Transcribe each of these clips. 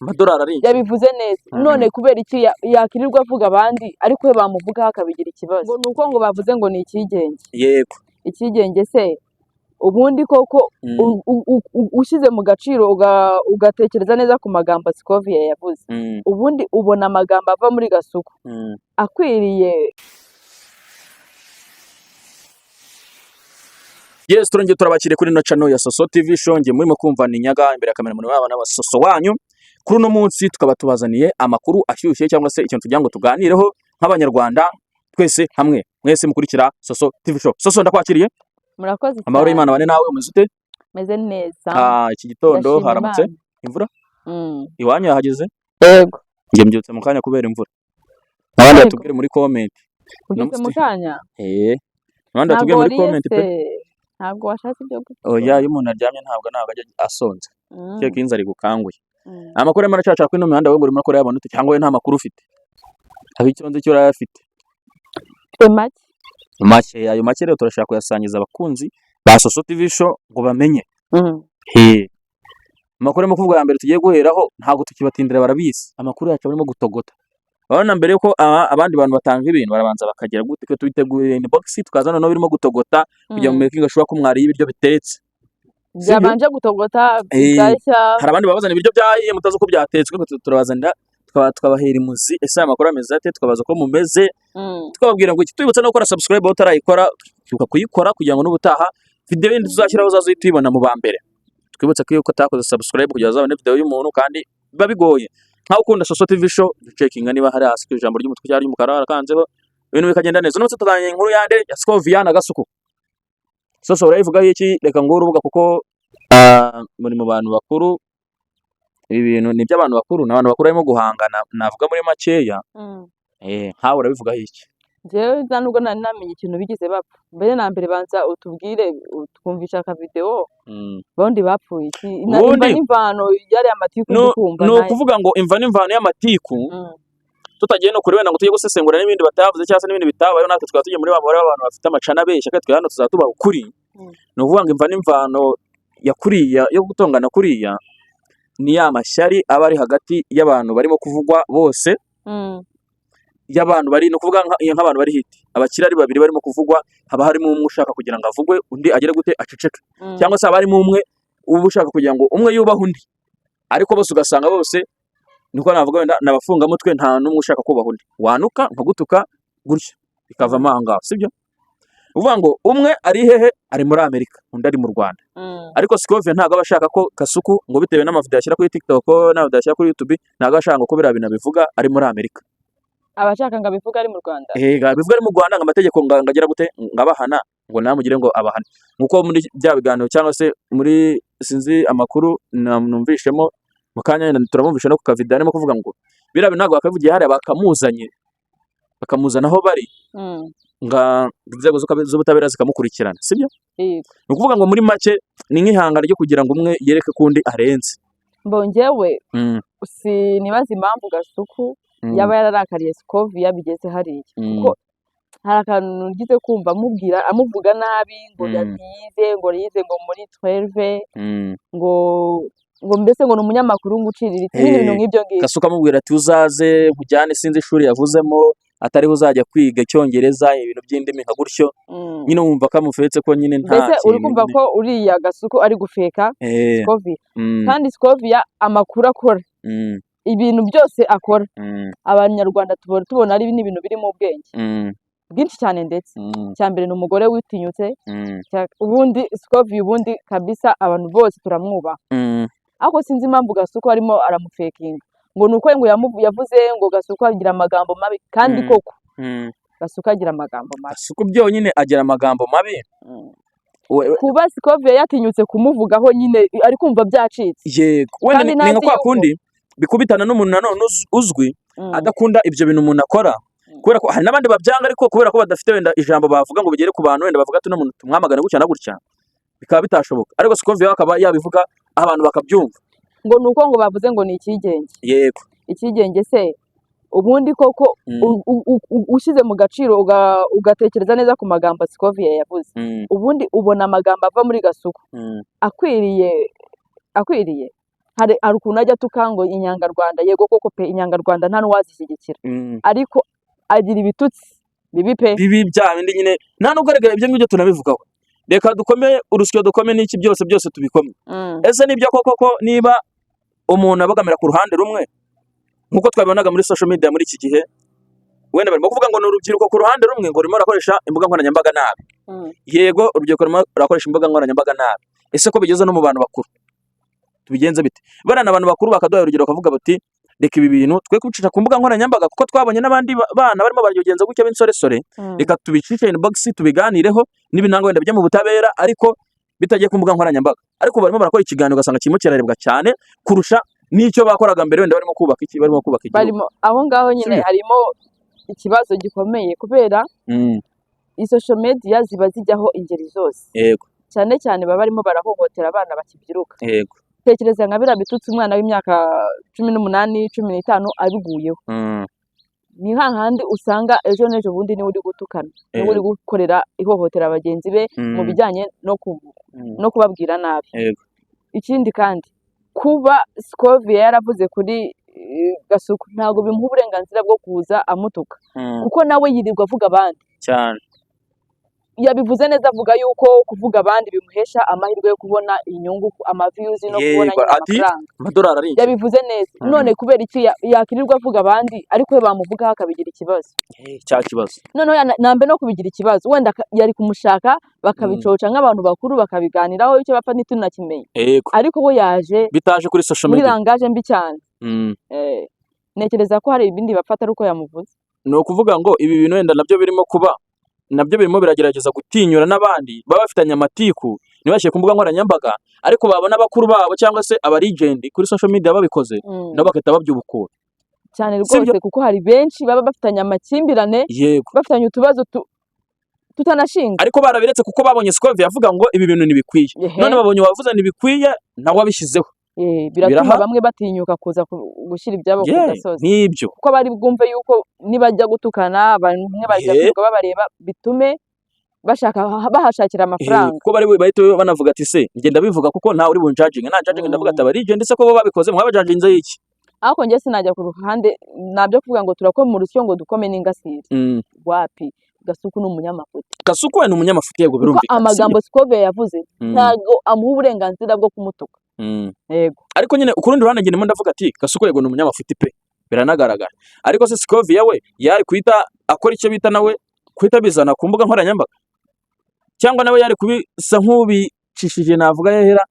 amadolari ari yabivuze neza none kubera iki yakirirwa avuga abandi ariko we bamuvugaho akabigira ikibazo ngo nuko ngo bavuze ngo ni ikigenge yego ikigenge se ubundi koko ushyize mu gaciro ugatekereza neza ku magambo Scovia yavuze ubundi ubona amagambo ava muri Gasuku akwiriye. Yes, turongeye turabakire kuri no channel ya Soso TV show. Ngiye murimo kumva ni Nyaga imbere ya kamera muri baba n'abasoso wanyu. Kuri no munsi tukaba tubazaniye amakuru ashyushye cyangwa se ikintu tugira ngo tuganireho nk'abanyarwanda twese hamwe. Mwese mukurikira Soso TV show. Soso ndakwakiriye. Murakoze. Amahoro y'Imana bane nawe umeze ute? Meze neza. Iki gitondo haramutse imvura? Iwanyu yahageze? Yego. Ngiye mbyutse mu kanya kubera imvura. Nabandi batubwire muri comment. Mbyutse mu kanya? Nabandi batubwire muri comment pe. Ntabwo washatse ibyo gukora. Oya, iyo umuntu aryamye ntabwo ajya asonze. Cyo kinza ari gukanguye. Amakuru y'Imana cyaca ko ino mihanda we ngo urimo akora yabona cyangwa we nta makuru ufite. Abi cyonze cyo urayafite. Make ayo make rero turashaka kuyasangiza abakunzi ba Soso TV show ngo bamenye. Amakuru arimo kuvuga ya mbere tugiye guheraho ntabwo tukibatindira barabizi. Amakuru yacu arimo gutogota. Babona mbere yuko abandi bantu batanga ibintu barabanza bakagera gute ko tubitegurira inbox tukazana no birimo gutogota kujya mu making ashobora kumwari y'ibiryo bitetse. Byabanje gutogota byashya. Hari abandi babazana ibiryo byahiye mutazo ko byatetswe turabazanira twabahera imuzi ese amakuru ameze ate tukabaza ko mumeze tukababwira ngo iki twibutsa no gukora subscribe utarayikora tuka kuyikora kugira ngo n'ubutaha video yindi tuzashyiraho uzazitubona mu bambere twibutsa ko yuko takoze subscribe kugira uzabone video y'umuntu kandi biba bigoye nkaho ukunda Soso TV show checking niba hari hasi ijambo ry'umutwe cyari mu karara kanzeho ibintu bikagenda neza no tutanye inkuru yande ya Scovia na Gasuku. Soso urayivuga iki reka ngo urubuga kuko muri mu bantu bakuru ibintu ni by'abantu bakuru n'abantu bakuru barimo guhangana navuga muri makeya hawe urabivuga iki? Jewe nubwo namenye ikintu bigize bapfa mbere na mbere banza utubwire twumvisha ka video bondi bapfuye iki imva n'imvano yari amatiku dukumva no kuvuga ngo imva n'imvano y'amatiku tutagiye no kuri wenda ngo tujye gusesengura n'ibindi batavuze cyangwa se n'ibindi bitabayo natwe twaba tujye muri bamwe abantu bafite amacana besha kandi twe hano tuzatuba ukuri no kuvuga ngo imva n'imvano ya kuriya yo gutongana kuriya ni ya mashyari aba ari hagati y'abantu barimo kuvugwa bose y'abantu bari no kuvuga nk'abantu bari hiti abakira ari babiri barimo kuvugwa haba harimo umwe ushaka kugira ngo avugwe undi agere gute aceceke cyangwa se haba harimo umwe uba ushaka kugira ngo umwe yubahe undi ariko bose ugasanga bose niko navuga wenda nabafunga mutwe nta n'umwe ushaka kubaha undi wanuka nkagutuka gutyo bikava amanga sibyo uvuga ngo umwe ari hehe ari muri Amerika undi ari mu Rwanda ariko Scovia ntago abashaka ko Gasuku ngo bitewe n'amavideo ashyira kuri TikTok n'amavideo ashyira kuri YouTube ntago ashaka ngo ko bira bintu bivuga ari muri Amerika abashaka ngo bivuga ari mu Rwanda bivuga ari mu Rwanda ngamategeko ngagira gute ngabahana ngo namugire ngo abahana nkuko muri bya biganiro cyangwa se muri sinzi amakuru numvishemo mu kanya turamumvisha no ku kavideo arimo kuvuga ngo bira bintu ntago bakavugiye hari bakamuzana aho bari nga inzego z'ubutabera zikamukurikirana sibyo ni ukuvuga ngo muri make ni nk'ihangana ryo kugira ngo umwe yereke kundi arenze mbongewe sinibaza impamvu Gasuku yaba yararakariye Scovia bigeze hariya kuko hari akantu ngize kumva amuvuga nabi ngo yize ngo muri 12 ngo mbese ngo n'umunyamakuru ngucirira ibintu nk'ibyo ngibyo Gasuku amubwira ati uzaze nkujyane sinzi ishuri yavuzemo atari uzajya kwiga Icyongereza ibintu by'indimi nka gutyo nyine wumva kamufetse ko nyine nta kintu uri kumva ko uriya Gasuku ari gufeka Scovia kandi Scovia amakuru akora ibintu byose akora abanyarwanda tubona ari ibintu biri mu bwenge bwinshi cyane ndetse cyambere n'umugore witinyutse ubundi Scovia ubundi kabisa abantu bose turamwubaha ako sinzi impamvu Gasuku arimo aramufekinga ngo nuko ngo yavuze ngo Gasuku agira amagambo mabi kandi koko Gasuku agira amagambo mabi Gasuku byonyine agira amagambo mabi kuba Scovia yatinyutse kumuvugaho nyine ari kumva byacitse yego wenda ni nka kwa kundi bikubitana n'umuntu nanone uzwi adakunda ibyo bintu umuntu akora kubera ko hari n'abandi babyanga ariko kubera ko badafite wenda ijambo bavuga ngo bigere ku bantu wenda bavuga ati no muntu tumwamagana gutya na gutya bikaba bitashoboka ariko Scovia akaba yabivuga abantu bakabyumva ngo nuko ngo bavuze ngo ni ikigenge yego ikigenge se ubundi koko ushyize mu gaciro ugatekereza neza ku magambo Scovia yavuze ubundi ubona amagambo ava muri Gasuku akwiriye hari ukuntu ajya tukango inyangarwanda, yego koko pe inyangarwanda nta n'uwazishyigikira, ariko agira ibitutsi bibi pe, bibi bya bindi nyine nta n'ugaragara ibyo ngibyo tunabivugaho. Reka dukome urusyo dukome n'iki byose tubikome. Ese nibyo koko niba umuntu abagamira ku ruhande rumwe nkuko twabibonaga muri social media muri iki gihe, wenda barimo kuvuga ngo ni urubyiruko ku ruhande rumwe ngo rurimo rakoresha imbuga nkoranyambaga nabi. Yego urubyiruko rurimo rakoresha imbuga nkoranyambaga nabi, ese ko bigeze no mu bantu bakuru tubigenze bite? Barana abantu bakuru bakaduha urugero bakavuga bati reka ibi bintu twe kubicisha ku mbuga nkoranyambaga kuko twabonye n'abandi bana barimo baragenza gutya b'insoresore, reka tubicishe inbox tubiganireho n'ibinanga wenda bijya mu butabera ariko bitagiye ku mbuga nkoranyambaga. Ariko barimo barakora ikiganiro ugasanga kirimo kirarebwa cyane kurusha n'icyo bakoraga mbere, wenda barimo kubaka igihugu. Aho ngaho nyine harimo ikibazo gikomeye kubera social media ziba zijyaho ingeri zose. Yego. Cyane cyane baba barimo barahohotera abana bakibyiruka. Yego. Tekereza nka biriya bitutsi umwana w'imyaka 18 15 abiguyeho. Ni hahandi usanga ejo n'ejo bundi niwe uri gutukana, niwe uri gukorera ihohotera abagenzi be mu bijyanye no kubabwira nabi. Ikindi kandi kuba Scovia yaravuze kuri Gasuku ntabwo bimuha uburenganzira bwo kuza amutuka, kuko nawe yirirwa avuga abandi cyane. Yabivuze neza avuga yuko kuvuga abandi bimuhesha amahirwe yo kubona inyungu, amaviews no kubona amafaranga, amadolari ari. Yabivuze neza. None kubera iki yakirirwa avuga abandi ariko we bamuvugaho akabigira ikibazo? Cya kibazo noneho nambe no kubigira ikibazo, wenda yari kumushaka bakabicoca nk'abantu bakuru bakabiganiraho icyo bapfa ntitunakimenye. Ariko we yaje bitaje kuri social media muri rangaje mbi cyane. Nekereza ko hari ibindi bafata ari uko yamuvuze. Ni ukuvuga ngo ibi bintu wenda nabyo birimo kuba, nabyo birimo biragerageza gutinyura n'abandi baba bafitanye amatiku ntibashyire ku mbuga nkoranyambaga, ariko babona abakuru babo cyangwa se legend kuri social media babikoze nabo bagahita babyubukura cyane rwose, kuko hari benshi baba bafitanye amakimbirane, bafitanye utubazo tutanashinga, ariko barabiretse kuko babonye Scovia avuga ngo ibi bintu ntibikwiye. None babonye wavuze ntibikwiye nawe abishyizeho, biratuma bamwe batinyuka kuza gushyira ibyabo ku gasozi. Nibyo kuko bari bwumve yuko nibajya gutukana abantu bajya kwiga babareba bitume bahashakira amafaranga, kuko bari bahita banavuga ati se ngenda bivuga kuko ntawe uri bunjajinga, nta judging ndavuga ati abarije ndetse ko bo babikoze mwabajajinze iki. Ariko njye sinajya ku ruhande nabyo kuvuga ngo turakoma mu rusyo ngo dukome n'ingasire. Wapi, Gasuku ni umunyamafuti. Gasuku we ni umunyamafuti, yego birumvikana. Amagambo Scovia yavuze ntago amuha uburenganzira bwo kumutuka. Yego. Ariko nyine ukurundi ruhande ngene ndavuga ati Gasuku yego ni umunyamafuti pe, biranagaragara. Ariko se Scovia we yari kwita akora icyo bita nawe kwita bizana ku mbuga nkoranyambaga, cyangwa nawe yari kubisa nk'ubicishije navuga yahera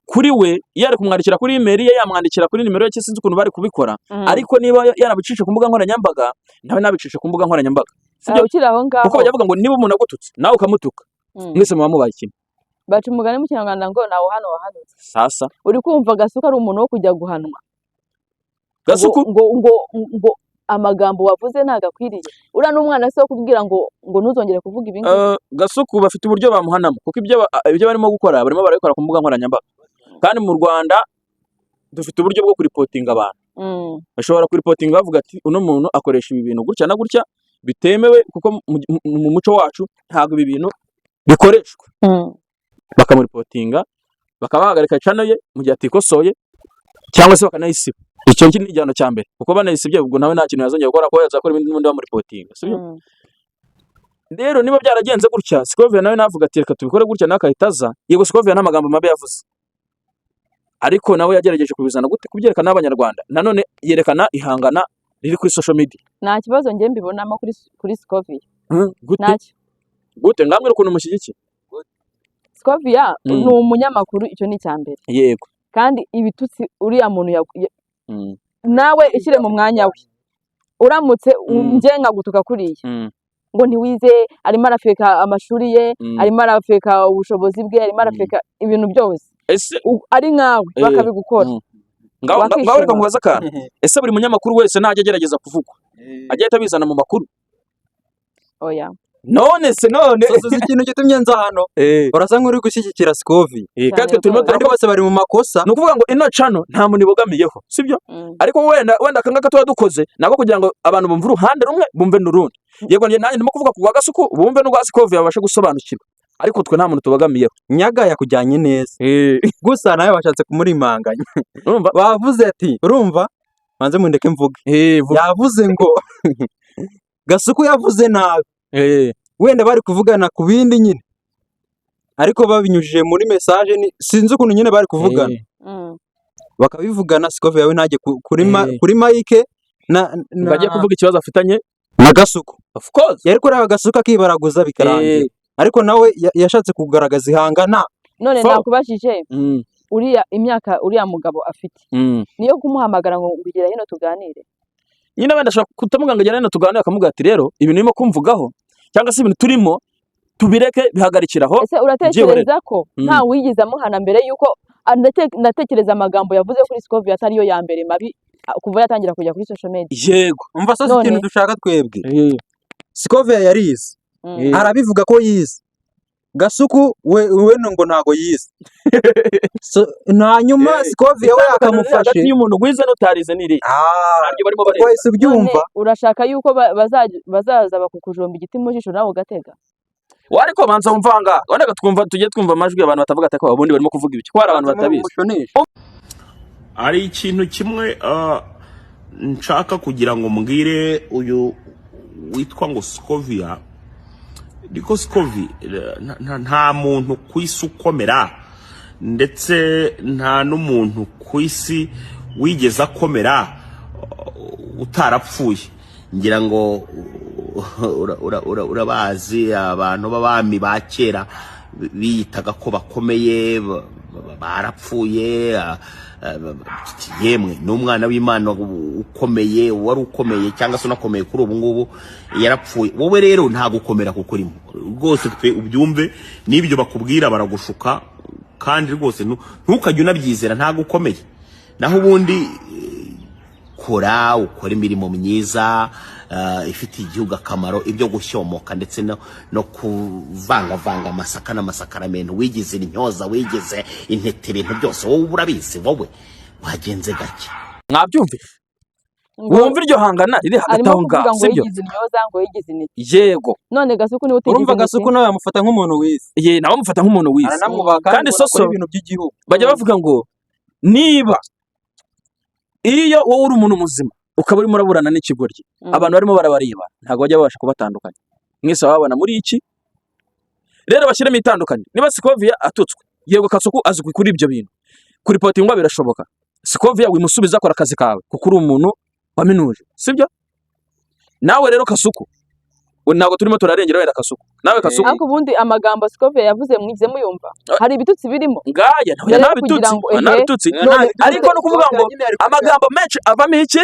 kuri we, yari kumwandikira kuri email ye, yamwandikira kuri nimero ye, sinzi ukuntu bari kubikora. Ariko niba yarabicishe ku mbuga nkoranyambaga nawe nabicishe ku mbuga nkoranyambaga, ukiri aho ngaho kuko bavuga ngo niba umuntu agututse nawe ukamutuka mwese muba mubaye kimwe. Baca umugani mu Kinyarwanda ngo nawe hano wahanutse. Sasa uri kumva Gasuku ari umuntu wo kujya guhanwa. Gasuku ngo amagambo wavuze ntago akwiriye. Ura n'umwana se wo kubwira ngo ntuzongere kuvuga ibingi. Gasuku bafite uburyo bamuhanamo kuko ibyo barimo gukora barimo barabikora ku mbuga nkoranyambaga, kandi mu Rwanda dufite uburyo bwo kuripotinga abantu. Bashobora kuripotinga bavuga ati uno muntu akoresha ibi bintu gutya na gutya bitemewe, kuko mu muco wacu ntago ibi bintu bikoreshwa. Bakamuripotinga bakabahagarika channel ye mu gihe atikosoye cyangwa se bakanayisiba. Icyo ni igihano cya mbere, kuko banayisibye ubwo nawe nta kintu yazongera gukora ko yazakora ibindi n'undi bamuripotinga, sibyo? Rero niba byaragenze gutya, Scovia nawe navuga ati reka tubikore gutya nakahitaza. Yego Scovia nta magambo mabi yavuze, ariko nawe yagerageje kubizana gute kubyerekana n'abanyarwanda, nanone yerekana ihangana riri kuri social media. Nta kibazo ngiye mbibonamo kuri Scovia. Gute ngamwe ukuntu mushyigikiye Scovia ni umunyamakuru, icyo ni cyambere. Yego. Kandi ibitutsi uriya muntu nawe ishyire mu mwanya we, uramutse ngenga gutuka kuriya ngo ntiwize, arimo arafeka amashuri ye, arimo arafeka ubushobozi bwe, arimo arafeka ibintu byose, ari nkawe bakabigukora. Ngaho reka nkubaza akantu, ese buri munyamakuru wese najya agerageza kuvugwa ajya ahita bizana mu makuru? Oya. None sozi ikintu gitumye nza hano urasa nk'uri gushyigikira Scovia, kandi turimo bose bari mu makosa. Ni ukuvuga ngo ino channel nta muntu ibogamiyeho, sibyo? Ariko wenda akangaka tuba dukoze nako kugira ngo abantu bumve uruhande rumwe bumve n'urundi. Yego nanjye ndimo kuvuga ku Gasuku bumve n'ugwa Scovia babashe gusobanukirwa. ariko twe nta muntu tubagamiyeho. Nyaga yakujyanye neza gusa nawe washatse kumurimanganya. Urumva bavuze ati urumva manze mundeke mvuge yavuze ngo Gasuku yavuze nabi wenda bari kuvugana ku bindi nyine ariko babinyujije muri message sinzi ukuntu nyine bari kuvugana bakabivugana Scovia yawe ntajye kuri Mike bagiye kuvuga ikibazo afitanye na Gasuku. Of course yari kuri Gasuku akibaraguza bikarangira ariko nawe yashatse kugaragaza ihangana. None nakubashije uriya imyaka uriya mugabo afite niyo kumuhamagara ngo ngugera hino tuganire. Nyine wenda ashaka kutamuganga jyana hino tuganire akamuga ati rero ibintu birimo kumvugaho cyangwa se ibintu turimo tubireke bihagarikiraho. Ese uratekereza ko nta wigize amuhana mbere yuko ndatekereza amagambo yavuze kuri Scovia atari yo ya mbere mabi kuva yatangira kujya kuri social media. Yego umva so ikintu dushaka twebwe Scovia yarize arabivuga ko yize Gasuku we ngo ntago yize hanyuma Scovia we akamufashe hagati y'umuntu gwize n'utarize niri ntabyo barimo bareba wese byumva. Urashaka yuko bazaza bakukujomba igiti mu jisho nawe ugatega wariko banza umvanga wenda twumva tujye twumva amajwi abantu batavuga ati ko abundi barimo kuvuga ibiki kwara abantu batabizi. Ari ikintu kimwe nshaka kugira ngo mbwire uyu witwa ngo Scovia niko Scovia nta muntu ku isi ukomera ndetse nta n'umuntu ku isi wigeze akomera utarapfuye. Ngira ngo urabazi abantu b'abami ba kera biyitaga ko bakomeye barapfuye. Yemwe n'umwana w'Imana ukomeye wari ukomeye cyangwa se unakomeye kuri ubu ngubu yarapfuye. Wowe rero nta gukomera kuko urimo rwose twe ubyumve n'ibyo bakubwira baragushuka kandi rwose ntukajye unabyizera nta gukomeye. Naho ubundi ukora imirimo myiza ifitiye igihugu akamaro ibyo gushyomoka ndetse no kuvangavanga amasaka n'amasakaramentu wigize intyoza wigize intete ibintu byose wowe urabizi wowe wagenze gake. Mwabyumve wumva iryo hangana riri hagati aho ngaho sibyo yigize intyoza ngo yigize intete. Yego none Gasuku niwe utigize. Urumva Gasuku nawe amufata nk'umuntu wize nawe amufata nk'umuntu wize kandi soso ibintu by'igihugu bajya bavuga ngo niba iyo wowe uri umuntu muzima ukaba urimo uraburana n'ikigoryi abantu barimo barabareba ntago bajya babasha kubatandukanya mwese babana muri iki rero bashyiremo itandukanye. Niba Scovia atutswe yego Gasuku azwi kuri ibyo bintu kuri potingwa birashoboka. Scovia wimusubiza akora akazi kawe kuko uri umuntu waminuje sibyo. Nawe rero Gasuku ntago turimo turarengera wenda Gasuku nawe Gasuku ariko ubundi amagambo Scovia yavuze mwize muyumva hari ibitutsi birimo ngaya ntabitutsi ariko no kuvuga ngo amagambo menshi avamo iki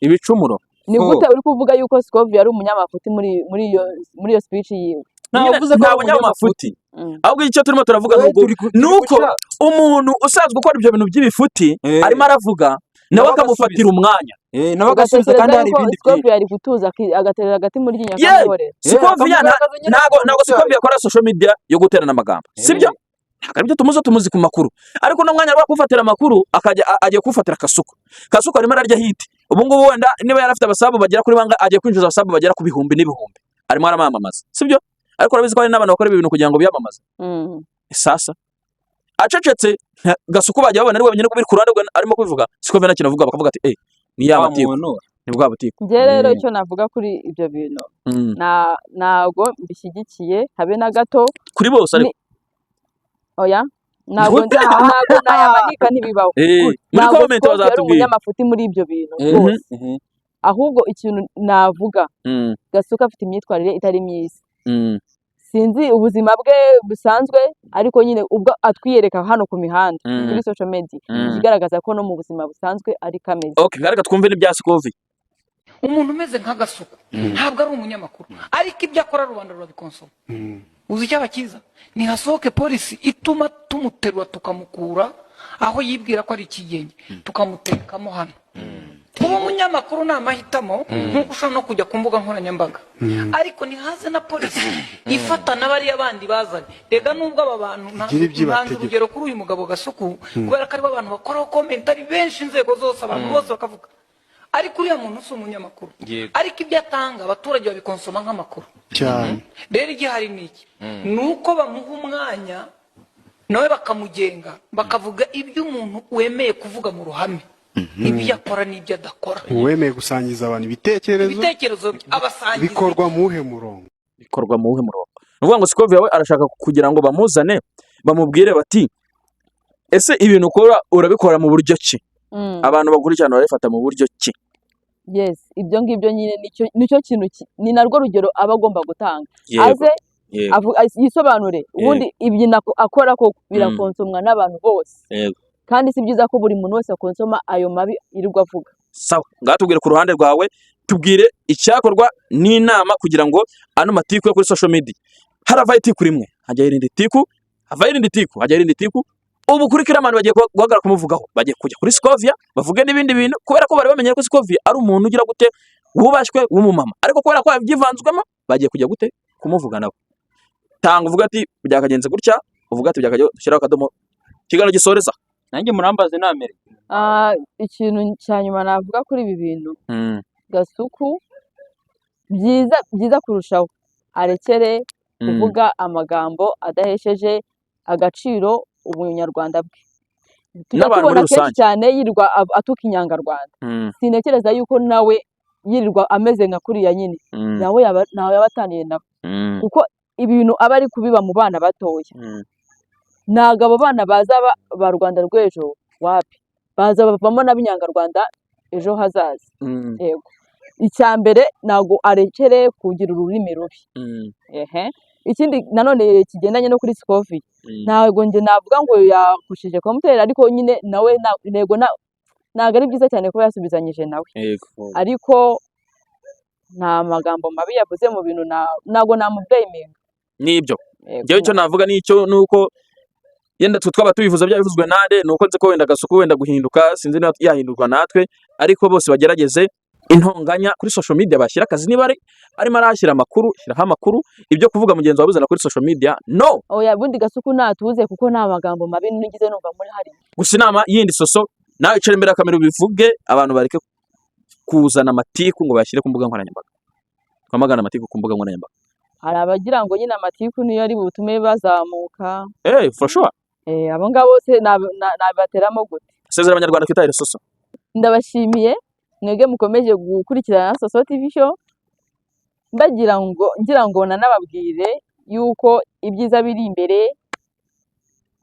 ibicumuro. Ni gute uri kuvuga yuko Scovia ari umunyamafuti muri iyo speech yiwe? Navuze ko umunyamafuti ahubwo icyo turimo turavuga nuko umuntu usanzwe ukora ibyo bintu by'ibifuti arimo aravuga nawe akamufatira umwanya nawe agasubiza kandi hari ibindi Scovia ari gutuza agaterera agati muri nyakamore. Scovia ntago Scovia akora social media yo guterana amagambo sibyo. Ntabwo tumuzi ku makuru ariko no mwanya bakufatira amakuru agiye kufatira Gasuku arimo ararya hiti. Ubu ngubu wenda niba yarafite abasabu bagera kuri banga agiye kwinjiza abasabu bagera ku bihumbi n'ibihumbi arimo aramamamaza sibyo. Ariko urabizi ko hari n'abantu bakora ibintu kugira ngo biyamamaze. Sasa acecetse Gasuku bajya babona ari wenyine kubiri ku ruhande arimo kubivuga Scovia nta kintu avuga bakavuga ati ni yabatiku ni bwa butiku. Nge rero icyo navuga kuri ibyo bintu ntago mbishyigikiye habe na gato kuri bose ariko oya ntago nayamanika ntibibaho. Muri comment bazatubwira umunyamafuti muri ibyo bintu rwose ahubwo ikintu navuga Gasuku afite imyitwarire itari myiza. Sinzi ubuzima bwe busanzwe ariko nyine ubwo atwiyereka hano ku mihanda kuri social media igaragaza ko no mu buzima busanzwe ari kameze. Okay garaka twumve n'ibya Scovia. Umuntu umeze nka Gasuku ntabwo ari umunyamakuru ariko ibyo akora rubanda rurabikonsoma. Uzi icyo abakiza ni hasohoke polisi ituma tumuterura tukamukura aho yibwira ko ari ikigenge tukamutekamo hano. Kuba umunyamakuru ni amahitamo nk'uko ushobora no kujya ku mbuga nkoranyambaga ariko nihaze na polisi ifatana bariya bandi bazanye. Rega nubwo aba bantu ntanze urugero kuri uyu mugabo Gasuku kubera ko aribo abantu bakoraho comment ari benshi inzego zose abantu bose bakavuga ariko uriya muntu si umunyamakuru, ariko ibyo atanga abaturage babikonsoma nk'amakuru cyane. Rero igihari ni iki, ni uko bamuha umwanya nawe bakamugenga, bakavuga ibyo umuntu wemeye kuvuga mu ruhame, ibyo akora n'ibyo adakora. Uwemeye gusangiza abantu ibitekerezo abasangiza bikorwa mu uhe murongo? Bikorwa mu uhe murongo? Ni ukuvuga ngo Scovia we arashaka kugira ngo bamuzane bamubwire bati ese ibintu ukora urabikora mu buryo ki, abantu bakurikirana barabifata mu buryo ki. Yes, ibyo ngibyo nyine nicyo kintu ni narwo rugero aba agomba gutanga, aze yisobanure ubundi ibyo akora ko birakonsomwa n'abantu bose, kandi si byiza ko buri muntu wese akonsoma ayo mabi yirirwa avuga. Sawa, ngaho tubwire ku ruhande rwawe, tubwire icyakorwa n'inama kugira ngo ano matiku yo kuri social media haravaho itiku rimwe hajya irindi tiku, havaho irindi tiku hajya irindi tiku. Ubu kuri Kiraman bagiye guhagarara kumuvugaho, bagiye kujya kuri Scovia bavuge n'ibindi bintu, kubera ko bari bamenye ko Scovia ari umuntu ugira gute wubashywe w'umumama, ariko kubera ko yabyivanzwemo bagiye kujya gute kumuvuga nabo. Tanga uvuga ati byakagenze gutya, uvuga ati byakajya dushyiraho akadomo, kiganiro gisoreza. Nanjye murambaze namere. Ikintu cya nyuma navuga kuri ibi bintu, Gasuku byiza kurushaho arekere kuvuga amagambo adahesheje agaciro ubunyarwanda bwe. Tubona kenshi cyane yirirwa atuka inyangarwanda, sinekereza yuko nawe yirirwa ameze nka kuriya nyine nawe yaba ataniye nabo, kuko ibintu aba ari kubiba mu bana batoya. Ntabwo abo bana baza ba Rwanda rw'ejo, wapi, baza bavamo n'ab'inyangarwanda ejo hazaza. Yego, icya mbere ntabwo arekere kugira ururimi rubi. Ikindi nanone kigendanye no kuri Scovia, ntabwo njye navuga ngo yakushije kumutera, ariko nyine nawe ntego ntabwo ari byiza cyane kuba yasubizanyije nawe, ariko nta magambo mabi yavuze mu bintu, ntabwo namublaminga. Nibyo njyewe icyo navuga nicyo nuko yenda twaba tubivuza byavuzwe nande, nuko nzi ko wenda Gasuku wenda guhinduka, sinzi yahindurwa natwe, ariko bose bagerageze intonganya kuri social media bashyira akazi. Niba arimo arashyira amakuru, shyiraho amakuru, ibyo kuvuga mugenzi wabuzana kuri social media no. Oya, bundi Gasuku natuze kuko nta magambo mabi nigize numva muri hari. Gusa inama yindi soso, nawe icare imbere ya kamera bivuge, abantu bareke kuzana amatiku ngo bashyire ku mbuga nkoranyambaga, kwamagana amatiku ku mbuga nkoranyambaga. Hari abagira ngo nyine amatiku niyo ari butume bazamuka. For sure. Abo ngabo bose nabateramo gute? Sezera abanyarwanda twitahire soso. Ndabashimiye mwege mukomeje gukurikirana Soso TV show, ngira ngo nanababwire yuko ibyiza biri imbere.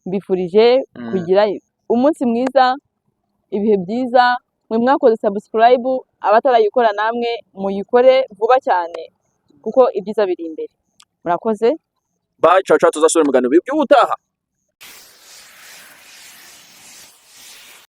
Mbifurije kugira umunsi mwiza, ibihe byiza. Mwe mwakoze subscribe, abatarayikora namwe muyikore vuba cyane kuko ibyiza biri imbere. Murakoze. Bye, ciao ciao, tuzasubira mu biganiro by'ubutaha.